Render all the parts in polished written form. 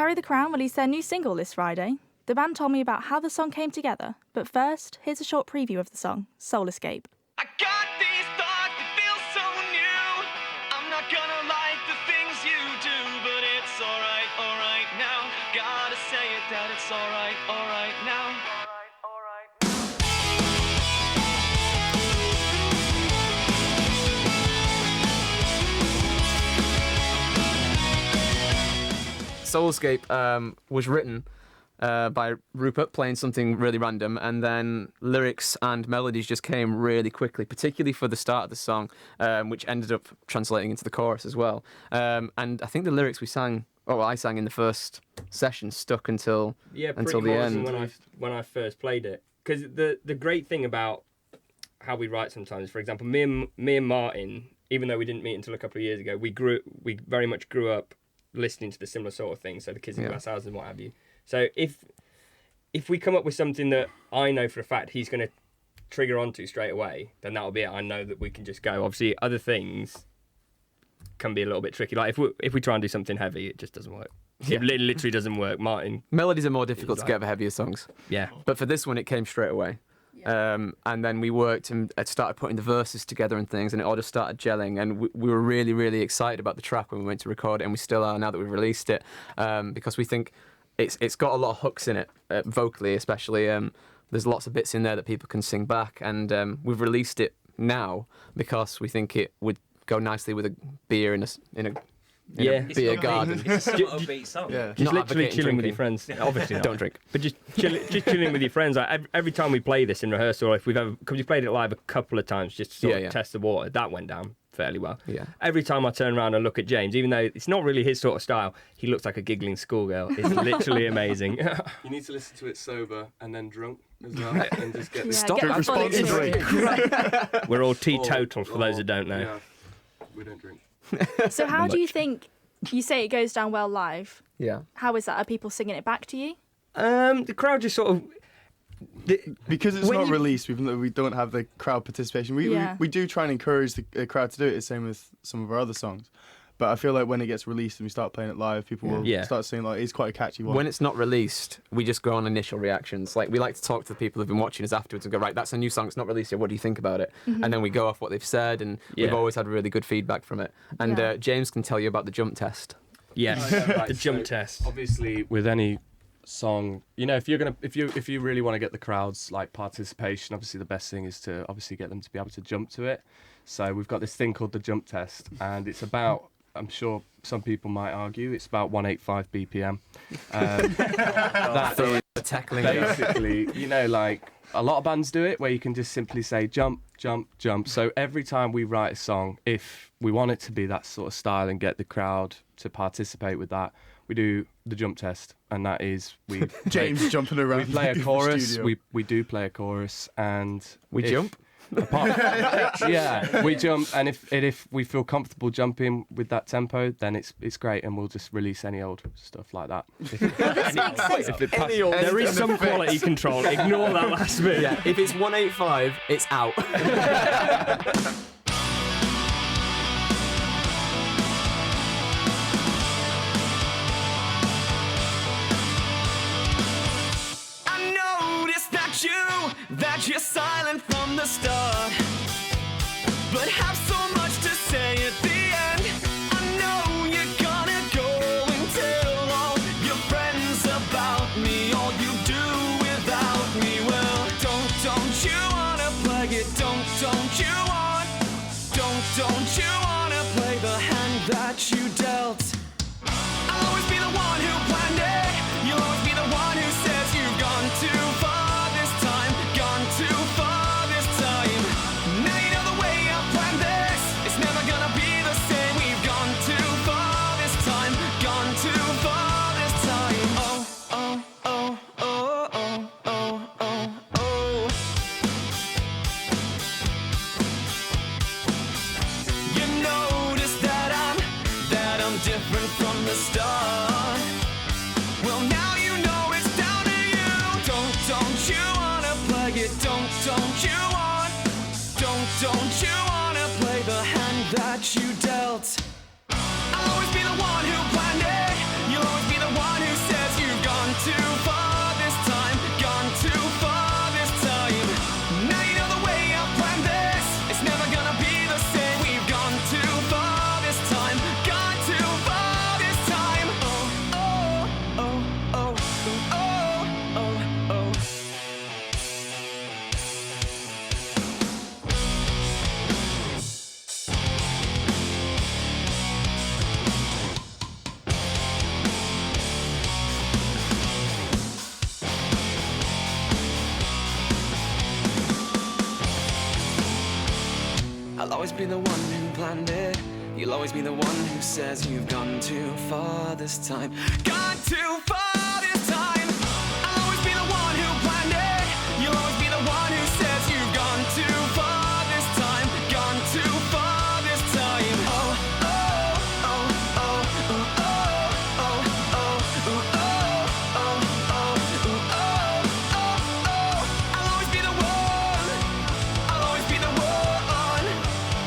Carry the Crown released their new single this Friday. The band told me about how the song came together, but first, here's a short preview of the song, Soul Escape. I got these thoughts that feel so new. I'm not gonna like the things you do, but it's alright now. Gotta say it that it's alright now. Soulscape was written by Rupert playing something really random, and then lyrics and melodies just came really quickly, particularly for the start of the song, which ended up translating into the chorus as well. And I think the lyrics I sang in the first session stuck until the end. When I first played it, because the great thing about how we write sometimes, for example, me and Martin, even though we didn't meet until a couple of years ago, we very much grew up listening to the similar sort of things, so the Kids in Glass Houses and what have you. So if we come up with something that I know for a fact he's going to trigger onto straight away, then that'll be it. I know that we can just go. Obviously, other things can be a little bit tricky. Like if we try and do something heavy, it just doesn't work. Yeah. It literally doesn't work. Martin. Melodies are more difficult to get for heavier songs. Yeah. But for this one, it came straight away. And then we worked and started putting the verses together and things, and it all just started gelling, and we were really, really excited about the track when we went to record it, and we still are now that we've released it, because we think it's got a lot of hooks in it, vocally especially. There's lots of bits in there that people can sing back, and we've released it now because we think it would go nicely with a beer in a beer garden. It's not an upbeat song. Yeah. Just literally chilling with your friends. Obviously don't drink, but just chilling with your friends. Like every time we play this in rehearsal, because we played it live a couple of times just to sort of test the water, that went down fairly well. Yeah. Every time I turn around and look at James, even though it's not really his sort of style, he looks like a giggling schoolgirl. It's literally amazing. You need to listen to it sober and then drunk as well, and just get Stop get responsibly. We're all teetotal for those that don't know. Yeah, we don't drink. So how do you think, you say it goes down well live? Yeah. How is that? Are people singing it back to you? The crowd just sort of... Because it's not released, we don't have the crowd participation. We do try and encourage the crowd to do it, the same with some of our other songs. But I feel like when it gets released and we start playing it live, people will start singing. Like, it's quite a catchy one. When it's not released, we just go on initial reactions. Like, we like to talk to the people who've been watching us afterwards and go, right, that's a new song, it's not released yet, what do you think about it? And then we go off what they've said, and we've always had really good feedback from it. And James can tell you about the jump test. Yes, Right, the jump test. Obviously, with any song, if you really want to get the crowd's like participation, obviously the best thing is to obviously get them to be able to jump to it. So we've got this thing called the jump test, and it's about, I'm sure some people might argue, it's about 185 BPM. That is tackling basically, like a lot of bands do it, where you can just simply say jump, jump, jump. So every time we write a song, if we want it to be that sort of style and get the crowd to participate with that, we do the jump test, and that is James jumping around. We play a chorus. We do play a chorus, and we jump. We jump, and if we feel comfortable jumping with that tempo, then it's great, and we'll just release any old stuff like that. There is some quality control. Ignore that last bit. Yeah, if it's 185, it's out. That you're silent from the start, but have so much to say at the end. I know you're gonna go and tell all your friends about me, all you do without me. Well, don't you wanna play it? Don't you wanna play the hand that you dealt? I'll always be the one who planned it. You'll always be the one who says you've gone too far. Too far this time. Now you know the way I planned it. always be the one who planned it. You'll always be the one who says you've gone too far this time. Gone too far this time. I'll always be the one who planned it. You'll always be the one who says you've gone too far this time. Gone too far this time. Oh, oh, oh, oh, oh, oh, oh, oh, oh, oh, oh, oh, oh, oh. I'll always be the one. I'll always be the one.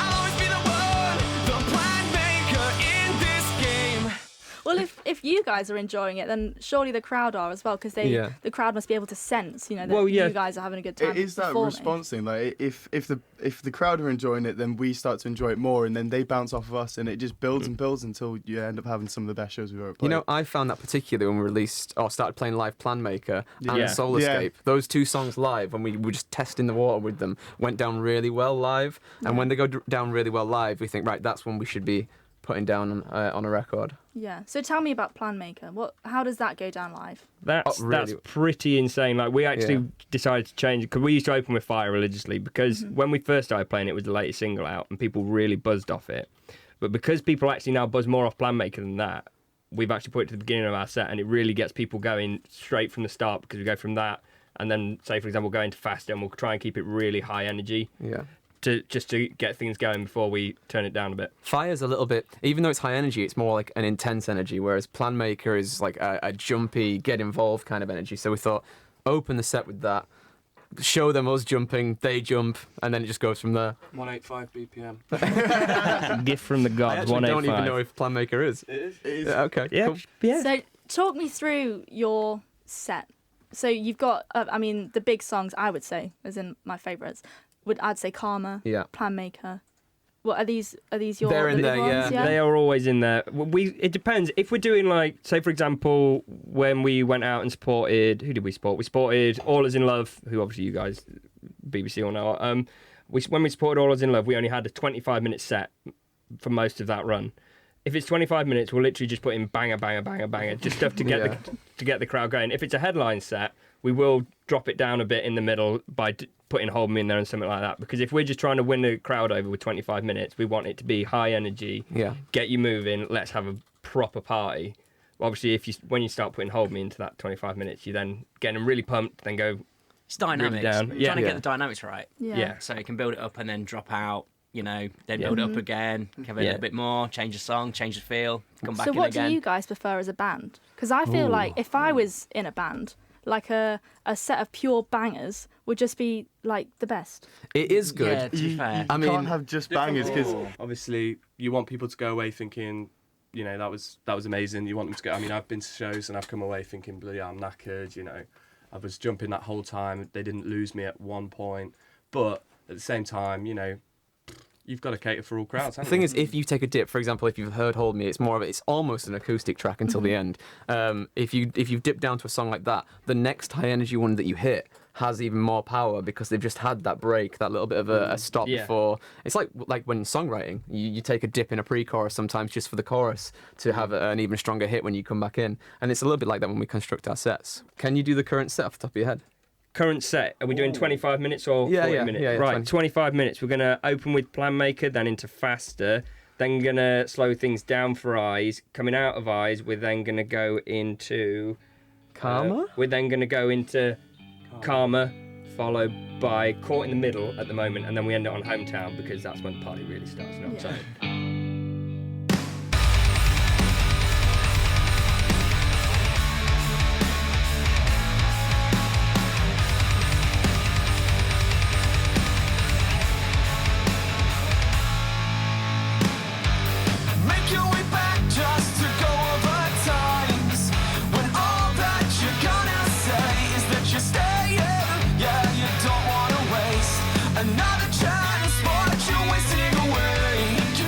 I'll always be the one. The plan maker in this game. Well, if you guys are enjoying it, then surely the crowd are as well, because Yeah. the crowd must be able to sense, that Well, yeah. you guys are having a good time. It is that performing. response thing. Like if the crowd are enjoying it, then we start to enjoy it more, and then they bounce off of us, and it just builds and builds until you end up having some of the best shows we've ever played. I found that particularly when we released or started playing live Plan Maker and Yeah. Soul Yeah. Escape. Those two songs live, when we were just testing the water with them, went down really well live. And when they go down really well live, we think, right, that's when we should be putting down on a record. Yeah. So tell me about Plan Maker. How does that go down live? That's Oh, really? that's pretty insane. Like we actually Yeah. decided to change it because we used to open with Fire religiously because when we first started playing, it was the latest single out and people really buzzed off it. But because people actually now buzz more off Plan Maker than that, we've actually put it to the beginning of our set and it really gets people going straight from the start because we go from that and then say for example go into faster and we'll try and keep it really high energy Yeah. to get things going before we turn it down a bit. Fire's a little bit, even though it's high energy, it's more like an intense energy, whereas Plan Maker is like a jumpy, get involved kind of energy. So we thought, open the set with that, show them us jumping, they jump, and then it just goes from there. 185 BPM. Gift from the I gods, actually 185. don't even know if Plan Maker is. It is. Yeah, okay. Yeah, Cool. yeah. So talk me through your set. So you've got, the big songs, I would say, as in my favourites, I'd say Karma, Yeah. Plan Maker. What are these your They're in big there, ones? yeah. They are always in there. It depends. If we're doing like, say for example, when we went out and supported, who did we support? We supported All Is in Love, who obviously you guys, BBC all know. When we supported All Is in Love, we only had a 25-minute set for most of that run. If it's 25 minutes, we'll literally just put in banger, banger, banger, banger, just stuff to get to get the crowd going. If it's a headline set, we will drop it down a bit in the middle by putting Hold Me in there and something like that. Because if we're just trying to win the crowd over with 25 minutes, we want it to be high energy, get you moving, let's have a proper party. Obviously, when you start putting Hold Me into that 25 minutes, you then get them really pumped, then go It's dynamics. down. You're Yeah. trying to get the dynamics right. Yeah. So you can build it up and then drop out, then build it up again, have it a little bit more, change the song, change the feel, come back So in what again. do you guys prefer as a band? Because I feel like if I was in a band, like a set of pure bangers would just be like the best. It is good. Yeah, to be fair. I mean, can't have just bangers because Obviously, you want people to go away thinking, that was amazing. You want them to go. I mean, I've been to shows and I've come away thinking, bloody, I'm knackered. I was jumping that whole time. They didn't lose me at one point, but at the same time, you've got to cater for all crowds. The thing is, if you take a dip, for example, if you've heard "Hold Me," it's almost an acoustic track until the end. If you dip down to a song like that, the next high energy one that you hit has even more power because they've just had that break, that little bit of a stop before. It's like when songwriting, you take a dip in a pre-chorus sometimes just for the chorus to have an even stronger hit when you come back in, and it's a little bit like that when we construct our sets. Can you do the current set off the top of your head? current set, are we doing 25 minutes or 40 minutes? Yeah, right, 20. 25 minutes. We're going to open with Plan Maker, then into Faster, then going to slow things down for Eyes. Coming out of Eyes, we're then going to go into... Karma? We're then going to go into Karma, followed by Caught in the Middle at the moment, and then we end it on Hometown because that's when the party really starts. You know what I'm saying? Make your way back just to go over times when all that you're gonna say is that you're staying. Yeah, you don't wanna waste another chance, but you're wasting away. You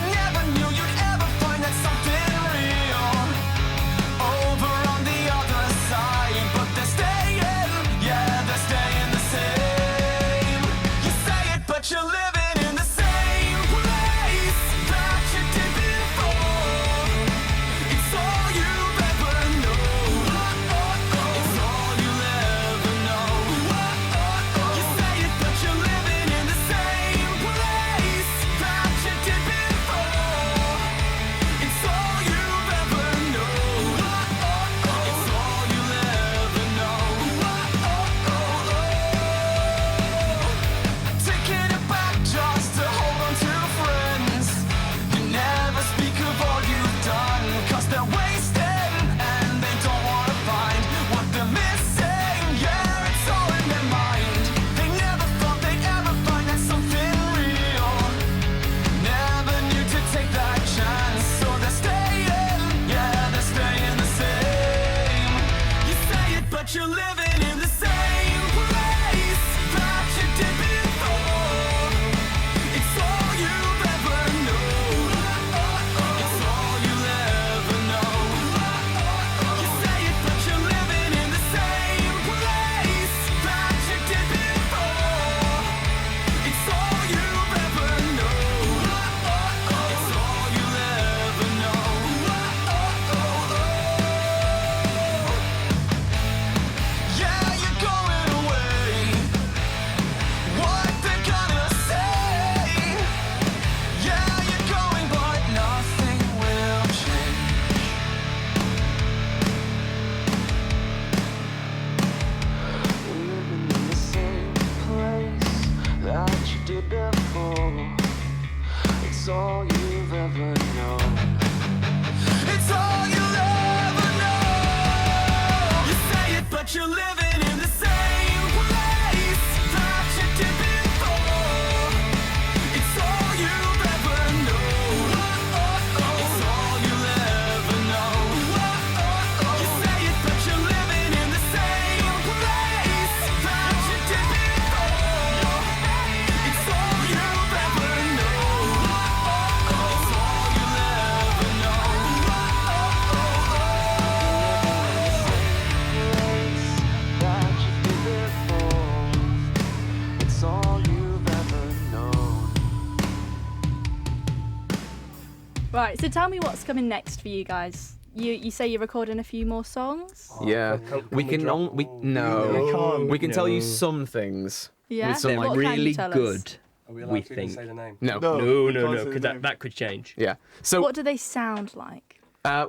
It's all you've ever known. It's all you'll ever know. You say it, but you're living in the same place that you did before. It's all you've ever known. It's all you'll ever know. You say it, but you're living in the same place that you did before. It's all you've ever known. It's all you'll ever know. That you did before. It's all you've ever known. Right, so tell me what's coming next for you guys. You say you're recording a few more songs? Yeah, we can no, we can tell you No. some things. Yeah. With some, What like, can you really tell us? good. Are we allowed We to think. say the name? No. No. No, can't say because the name. that could change. Yeah. So What do they sound like?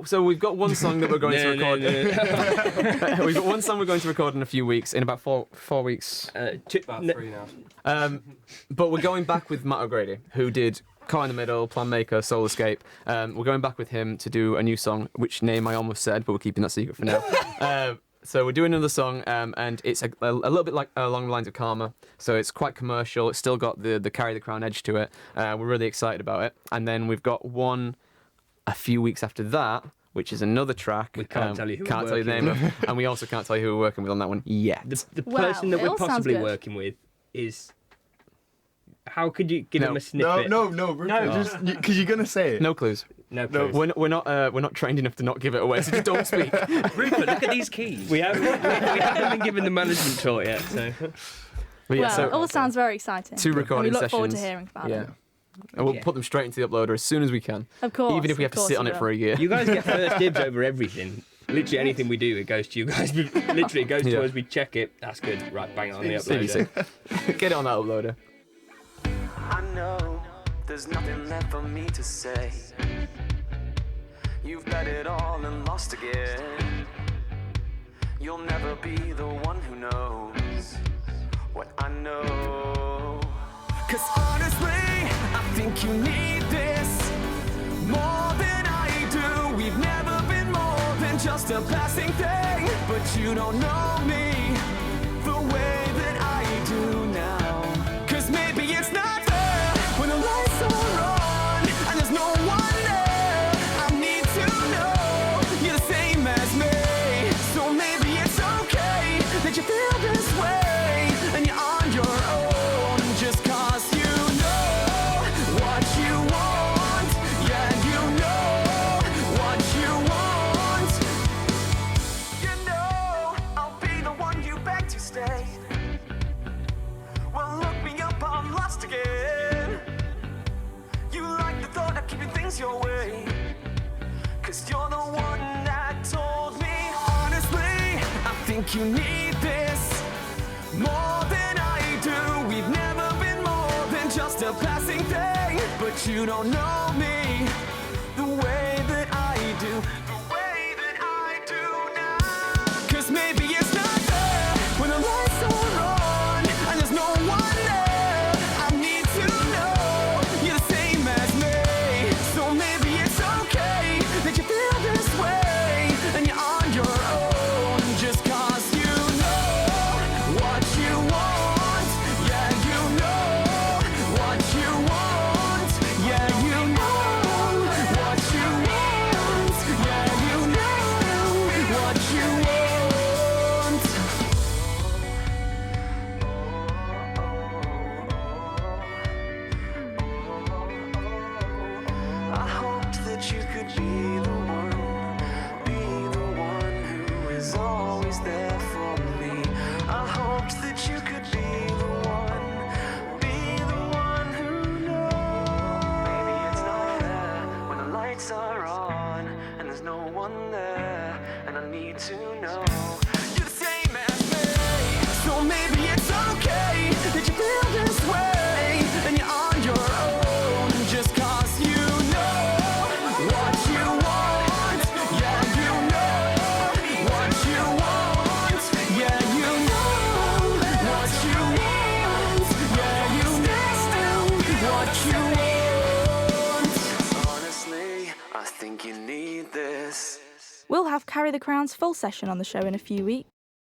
so we've got one song that we're going to No, record. no. We've got one song we're going to record in a few weeks, in about four weeks. About 3 now. But we're going back with Matt O'Grady, who did Car in the Middle, Plan Maker, Soul Escape. We're going back with him to do a new song, which name I almost said, but we're keeping that secret for now. So we're doing another song, and it's a little bit like along the lines of Karma. So it's quite commercial. It's still got the Carry the Crown edge to it. We're really excited about it. And then we've got one a few weeks after that, which is another track. We can't tell you who can't we're tell you the working name of, and we also can't tell you who we're working with on that one yet. The Wow, person that it we're all sounds possibly good. working with is. How could you give No. him a snippet? No, just because you're gonna say it. No clues. No, please. We're not trained enough to not give it away, so just don't speak. Rupert, look at these keys. We haven't been given the management tour yet, so. But yeah, Well, so it all sounds very exciting. 2 recording and we look sessions. forward to hearing about Yeah. it. And we'll Yeah. put them straight into the uploader as soon as we can. Of course. Even if we have of to course sit on you it will. for a year. You guys get first dibs over everything. Literally anything we do, it goes to you guys. Literally, it goes Yeah. to us, we check it. That's good. Right, bang it on the BBC. uploader. Get it on that uploader. I know there's nothing left for me to say. You've bet it all and lost again. You'll never be the one who knows what I know. 'Cause honestly, I think you need this more than I do. We've never been more than just a passing thing. But you don't know me the way that I do now. 'Cause maybe it's not fair when the lights are on and there's no one there. I need to know you're the same as me. So maybe it's okay that you feel this way and you're on your own. Just 'cause you know what you want. Yeah, you know what you want. You know I'll be the one you beg to stay. Well, look me up, I'm lost again. You like the thought of keeping things your way. 'Cause you're the one that told me. Honestly, I think you need this more than I do. We've never been more than just a passing thing. But you don't know me the way that I do. The way that I do now. 'Cause maybe it's not fair when the lights are on and there's no one there. I need to know you're the same as me. So maybe it's okay that you feel this way and you're on your own. Just 'cause you know what you want. Yeah, you know what you want. Yeah, you know what you want. Yeah, you know what you want. I hoped that you could be the one who is always there for me. I hoped that you could be the one who knows. Maybe it's not there when the lights are on and there's no one there, and I need to know you're the same as me. So maybe it's okay that you feel this way and you're on your own. Just 'cause you know what you want. Yeah, you know what you want. Yeah, you know what you want. Yeah, you know what you want. think you need this. We'll have Carry the Crown's full session on the show in a few weeks.